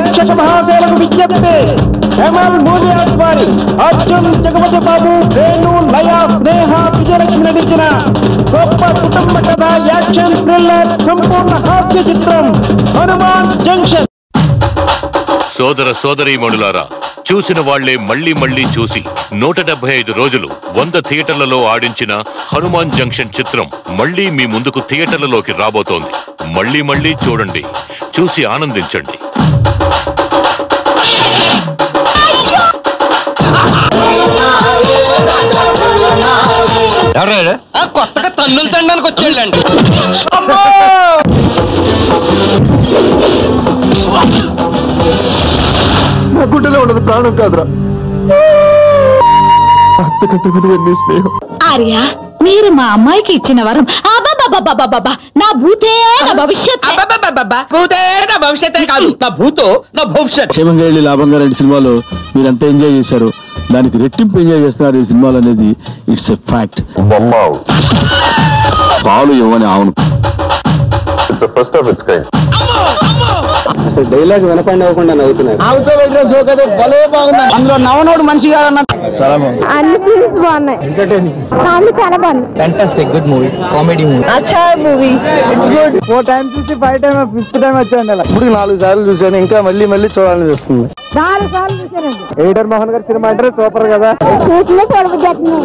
ప్రేక్షక మహాశైలకు విజ్ఞప్తి. హేమల్ మూవీస్ వారి అర్జున్, జగపతి బాబు, వేణు, లయ, స్నేహ, విజయలక్ష్మి నటించిన గొప్ప కుటుంబ కథ, యాక్షన్ థ్రిల్లర్, సంపూర్ణ హాస్య చిత్రం హనుమాన్ జంక్షన్. సోదర సోదరీమణులారా, చూసిన వాళ్లే మళ్లీ మళ్లీ చూసి 175 రోజులు 100 థియేటర్లలో ఆడించిన హనుమాన్ జంక్షన్ చిత్రం మళ్లీ మీ ముందుకు థియేటర్లలోకి రాబోతోంది. మళ్లీ మళ్లీ చూడండి, చూసి ఆనందించండి. కొత్తగా తన్నులు తినడానికి వచ్చేళ్ళండి. నా గుండెలో ఉన్నది ప్రాణం కాదురా, స్నేహం. ఆర్య, మీరు మా అమ్మాయికి ఇచ్చిన వరం. నా భూతే నా భవిష్యత్. భూతే నా భవిష్యత్తే కాదు, నా భూతో నా భవిష్యత్. క్షేమంగా వెళ్ళి లాభంగా రెండు సినిమాలు మీరంతా ఎంజాయ్ చేశారు, దానికి రెట్టింపు ఎంజాయ్ చేస్తున్నారు ఈ సినిమాలు అనేది. It's a fact. పాలు ఇవ్వని అవును, ఫస్ట్ ఆఫ్ ఇట్స్ కైండ్. అసలు డైలాగ్ వినపండి అవ్వకుండా నవ్వుతున్నారు. అందులో నవ్వనోడు మనిషి కాదన్న. చాలా బాగుంది, అన్ని ఫిల్మ్స్ బాగున్నాయి, చాలా బాగుంది. Fantastic, good movie, comedy movie. అచ్చా మూవీ, ఇట్స్ గుడ్. 4 times చూసి 5th time 5th time వచ్చాను. ఇప్పుడు 4 సార్లు చూసాను, ఇంకా మళ్ళీ మళ్ళీ చూడాలని వస్తుంది. 4 సార్లు చూసానండి. ఎడిటర్ మోహన్ గారి సినిమా అంటే సూపర్ కదా. చూసినా చూడబుద్ధి అవుతుంది.